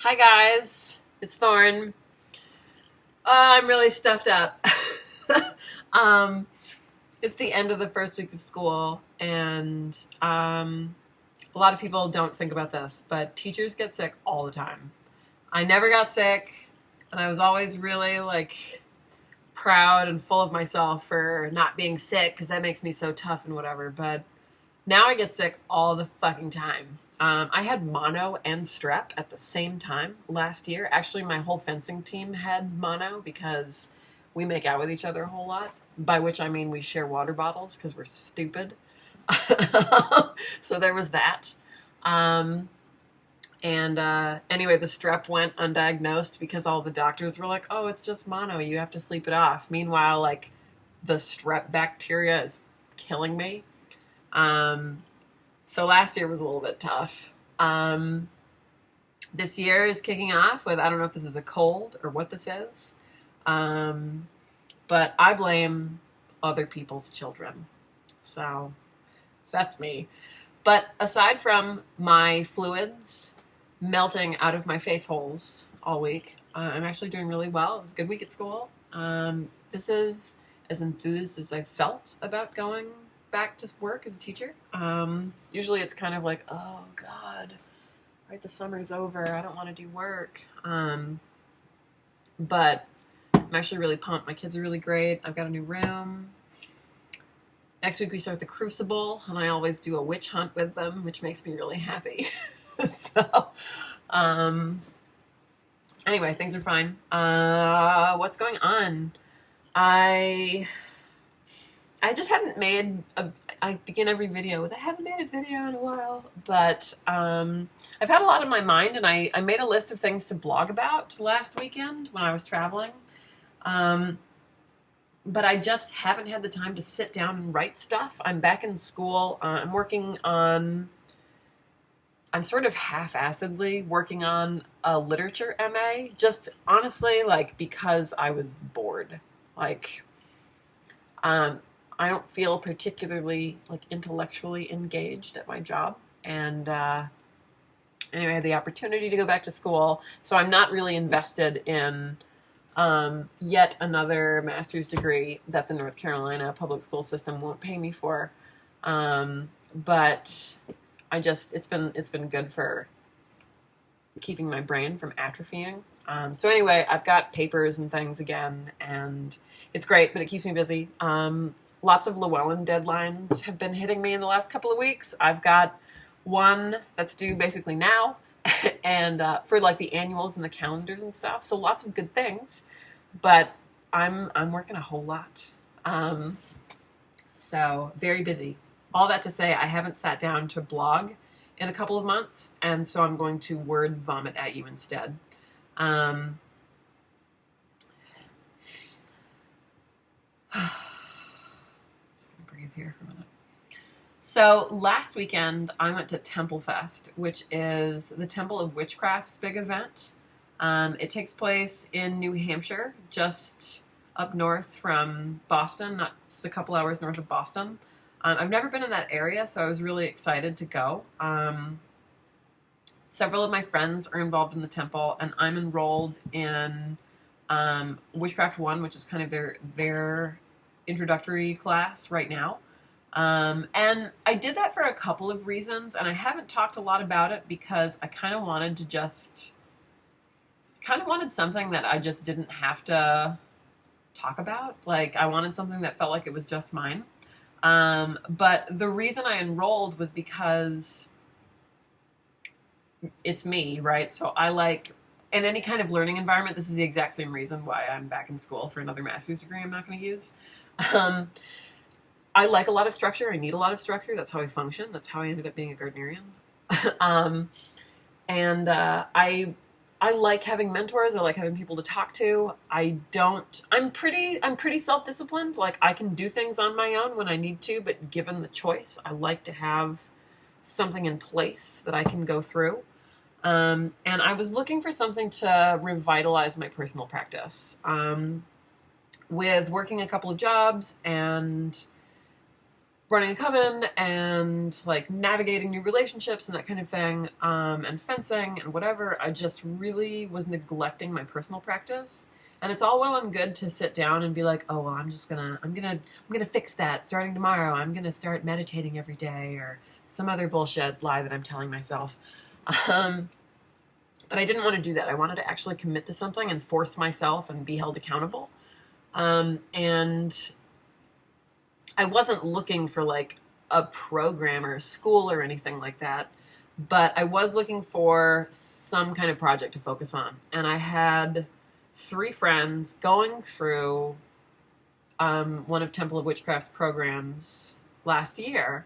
Hi guys, it's Thorn. I'm really stuffed up. um, it's the end of the first week of school, and a lot of people don't think about this, but teachers get sick all the time. I never got sick, and I was always really proud and full of myself for not being sick because that makes me so tough and whatever. But now I get sick all the fucking time. I had mono and strep at the same time last year. Actually, my whole fencing team had mono because we make out with each other a whole lot, by which I mean we share water bottles because we're stupid. So there was that. Um, and anyway, the strep went undiagnosed because all the doctors were like, oh, it's just mono. You have to sleep it off. Meanwhile, the strep bacteria is killing me. So last year was a little bit tough. This year is kicking off with, I don't know if this is a cold or what this is. But I blame other people's children. So that's me. But aside from my fluids melting out of my face holes all week, I'm actually doing really well. It was a good week at school. This is as enthused as I felt about going back to work as a teacher. Usually it's kind of like, oh God, right, the summer's over. I don't want to do work. But I'm actually really pumped. My kids are really great. I've got a new room. Next week we start the Crucible, and I always do a witch hunt with them, which makes me really happy. So, anyway, things are fine. What's going on? I just hadn't made I begin every video with I haven't made a video in a while, but I've had a lot in my mind, and I made a list of things to blog about last weekend when I was traveling. But I just haven't had the time to sit down and write stuff. I'm back in school. I'm sort of half-assedly working on a literature MA, just honestly, because I was bored. I don't feel particularly intellectually engaged at my job. And anyway, I had the opportunity to go back to school, so I'm not really invested in yet another master's degree that the North Carolina public school system won't pay me for. But it's been good for keeping my brain from atrophying. So anyway, I've got papers and things again, and it's great, but it keeps me busy. Lots of Llewellyn deadlines have been hitting me in the last couple of weeks. I've got one that's due basically now, and for the annuals and the calendars and stuff. So lots of good things, but I'm working a whole lot. So very busy. All that to say, I haven't sat down to blog in a couple of months, and so I'm going to word vomit at you instead. Breathe here for a minute. So last weekend I went to Templefest, which is the Temple of Witchcraft's big event. It takes place in New Hampshire, just up north from Boston, not just a couple hours north of Boston. I've never been in that area, so I was really excited to go. Several of my friends are involved in the temple, and I'm enrolled in Witchcraft 1, which is kind of their introductory class right now. And I did that for a couple of reasons, and I haven't talked a lot about it because I kind of wanted something that I just didn't have to talk about. I wanted something that felt like it was just mine. But the reason I enrolled was because it's me, right? So in any kind of learning environment, this is the exact same reason why I'm back in school for another master's degree I'm not going to use. I like a lot of structure. I need a lot of structure. That's how I function. That's how I ended up being a Gardnerian. I like having mentors. I like having people to talk to. I'm pretty self-disciplined. I can do things on my own when I need to, but given the choice, I like to have something in place that I can go through. And I was looking for something to revitalize my personal practice. With working a couple of jobs and running a coven and like navigating new relationships and that kind of thing, and fencing and whatever, I just really was neglecting my personal practice. And it's all well and good to sit down and be like, oh well, I'm gonna fix that starting tomorrow. I'm gonna start meditating every day, or some other bullshit lie that I'm telling myself. But I didn't want to do that. I wanted to actually commit to something and force myself and be held accountable. And I wasn't looking for like a program or a school or anything like that, but I was looking for some kind of project to focus on. And I had 3 friends going through one of Temple of Witchcraft's programs last year,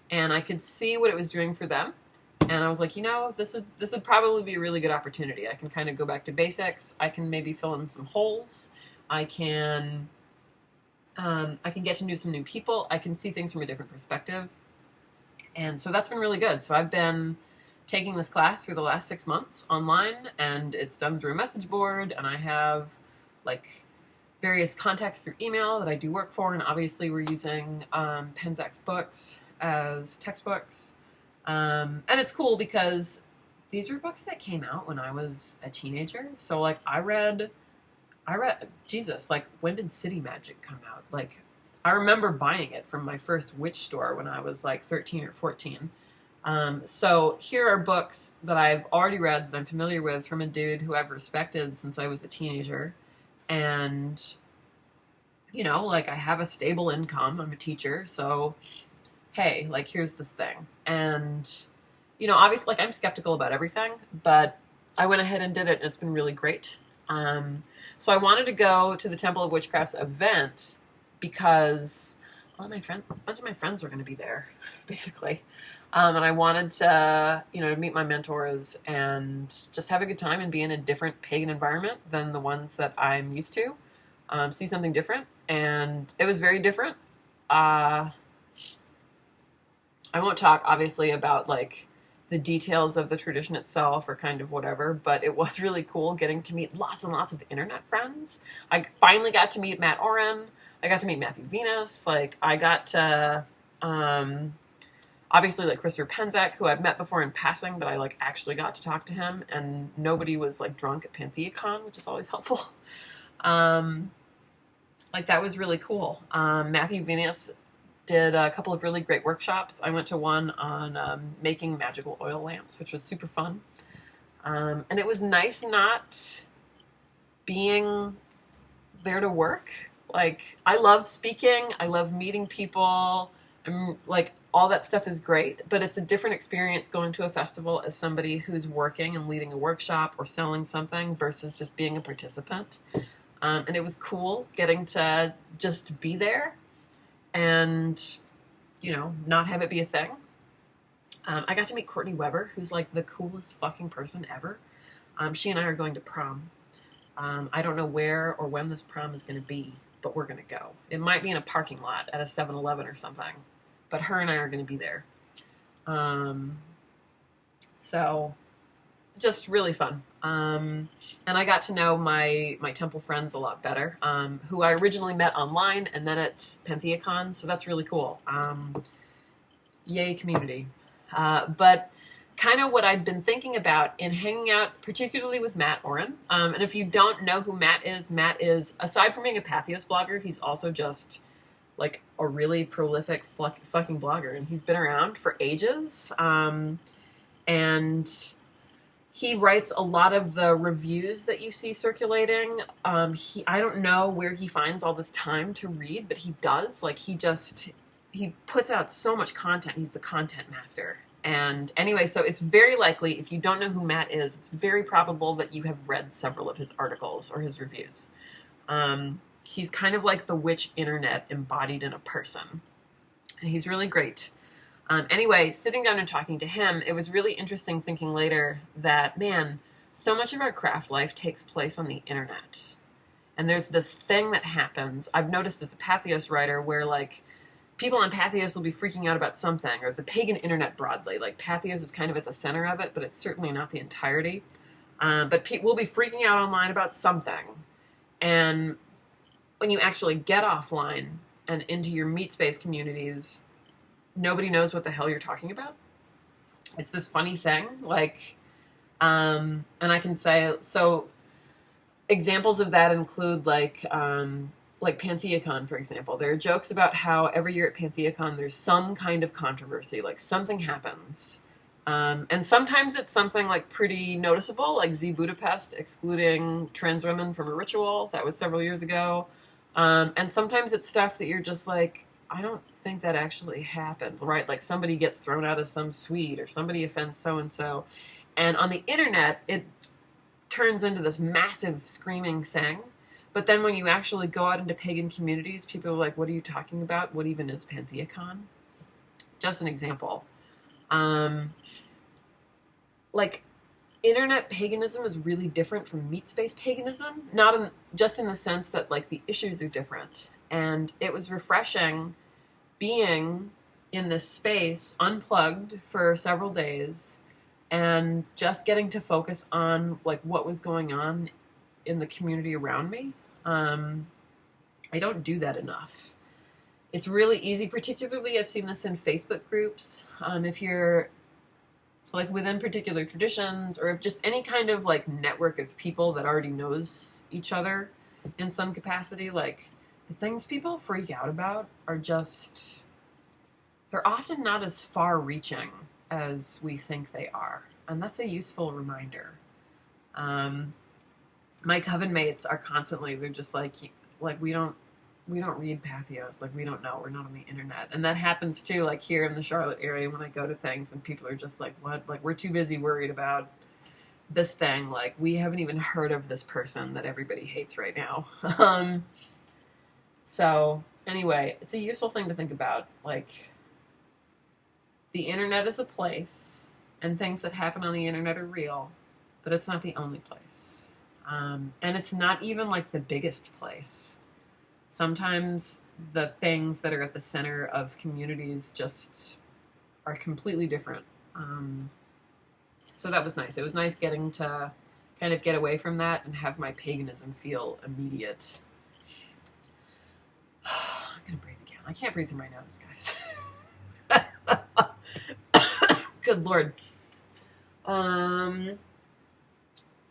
and I could see what it was doing for them. And I was like, this would probably be a really good opportunity. I can kind of go back to basics. I can maybe fill in some holes. I can get to know some new people. I can see things from a different perspective. And so that's been really good. So I've been taking this class for the last 6 months online, and it's done through a message board, and I have like various contacts through email that I do work for, and obviously we're using Penzak's books as textbooks. And it's cool because these were books that came out when I was a teenager. So like I read, Jesus, like when did City Magic come out? Like I remember buying it from my first witch store when I was like 13 or 14. So here are books that I've already read that I'm familiar with from a dude who I've respected since I was a teenager. And, like I have a stable income. I'm a teacher. So, hey, like here's this thing. And, obviously like I'm skeptical about everything, but I went ahead and did it, and it's been really great. So I wanted to go to the Temple of Witchcraft's event because a bunch of my friends were going to be there, basically. And I wanted to, meet my mentors and just have a good time and be in a different pagan environment than the ones that I'm used to. See something different. And it was very different. I won't talk, obviously, about, like, the details of the tradition itself or kind of whatever, but it was really cool getting to meet lots and lots of internet friends. I finally got to meet Matt Auryn. I got to meet Matthew Venus. Like, I got to, obviously, like, Christopher Penzak, who I've met before in passing, but I, like, actually got to talk to him, and nobody was, like, drunk at PantheaCon, which is always helpful. Like, that was really cool. Matthew Venus did a couple of really great workshops. I went to one on making magical oil lamps, which was super fun. And it was nice not being there to work. Like, I love speaking. I love meeting people. I'm like, all that stuff is great, but it's a different experience going to a festival as somebody who's working and leading a workshop or selling something versus just being a participant. And it was cool getting to just be there and, not have it be a thing. I got to meet Courtney Weber, who's like the coolest fucking person ever. She and I are going to prom. I don't know where or when this prom is going to be, but we're going to go. It might be in a parking lot at a 7-Eleven or something, but her and I are going to be there. So just really fun. And I got to know my temple friends a lot better, who I originally met online and then at PantheaCon, so that's really cool. Yay, community. But kind of what I've been thinking about in hanging out, particularly with Matt Auryn. And if you don't know who Matt is, aside from being a Patheos blogger, he's also just like a really prolific fucking blogger, and he's been around for ages. And he writes a lot of the reviews that you see circulating. I don't know where he finds all this time to read, but he does. Like, he puts out so much content. He's the content master. And anyway, so it's very likely, if you don't know who Matt is, it's very probable that you have read several of his articles or his reviews. He's kind of like the witch internet embodied in a person. And he's really great. Anyway, sitting down and talking to him, it was really interesting thinking later that, man, so much of our craft life takes place on the internet. And there's this thing that happens, I've noticed as a Patheos writer, where, like, people on Patheos will be freaking out about something, or the pagan internet broadly. Like, Patheos is kind of at the center of it, but it's certainly not the entirety. But we'll be freaking out online about something. And when you actually get offline and into your meat space communities, nobody knows what the hell you're talking about. It's this funny thing, like, and I can say, so examples of that include like Pantheacon, for example. There are jokes about how every year at Pantheacon there's some kind of controversy, like something happens. And sometimes it's something like pretty noticeable, like Z Budapest excluding trans women from a ritual. That was several years ago. And sometimes it's stuff that you're just like, I don't think that actually happened, right? Like somebody gets thrown out of some suite or somebody offends so-and-so. And on the internet, it turns into this massive screaming thing. But then when you actually go out into pagan communities, people are like, what are you talking about? What even is Pantheacon? Just an example. Like, internet paganism is really different from meat space paganism, just in the sense that, like, the issues are different. And it was refreshing being in this space, unplugged for several days, and just getting to focus on, like, what was going on in the community around me. I don't do that enough. It's really easy, particularly I've seen this in Facebook groups. If you're like within particular traditions, or if just any kind of like network of people that already knows each other in some capacity, like the things people freak out about are just, they're often not as far reaching as we think they are. And that's a useful reminder. My coven mates are constantly, they're just like we don't read Patheos, like we don't know, we're not on the internet. And that happens too, like here in the Charlotte area when I go to things and people are just like, what? Like we're too busy worried about this thing, like we haven't even heard of this person that everybody hates right now. So anyway, it's a useful thing to think about. Like the internet is a place and things that happen on the internet are real, but it's not the only place. And it's not even like the biggest place. Sometimes the things that are at the center of communities just are completely different. So that was nice. It was nice getting to kind of get away from that and have my paganism feel immediate. I'm going to breathe again. I can't breathe through my nose, guys. Good Lord.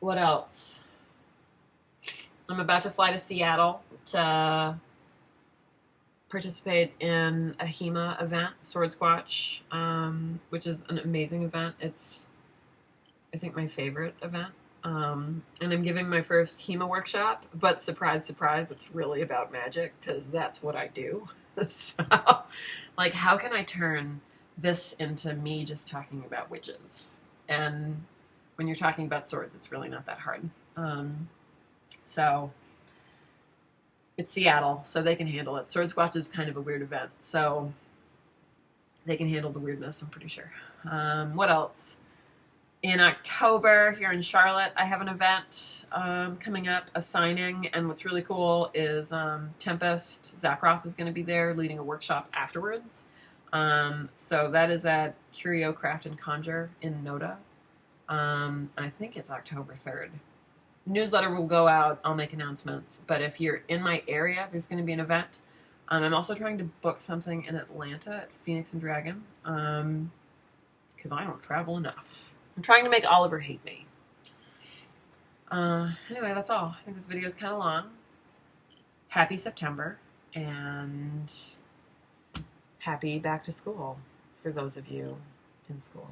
What else? I'm about to fly to Seattle to participate in a HEMA event, Sword Squatch, which is an amazing event. It's, I think, my favorite event. And I'm giving my first HEMA workshop, but surprise, surprise, it's really about magic, because that's what I do. So, like, how can I turn this into me just talking about witches? And when you're talking about swords, it's really not that hard. So it's Seattle, so they can handle it. Sword Squatch is kind of a weird event, so they can handle the weirdness, I'm pretty sure. What else? In October, here in Charlotte, I have an event coming up, a signing, and what's really cool is Tempest, Zakroff is going to be there leading a workshop afterwards. So that is at Curio Craft and Conjure in Noda. I think it's October 3rd. Newsletter will go out, I'll make announcements, but if you're in my area, there's going to be an event. I'm also trying to book something in Atlanta at Phoenix and Dragon, because I don't travel enough. I'm trying to make Oliver hate me. Anyway, that's all. I think this video is kind of long. Happy September, and happy back to school for those of you in school.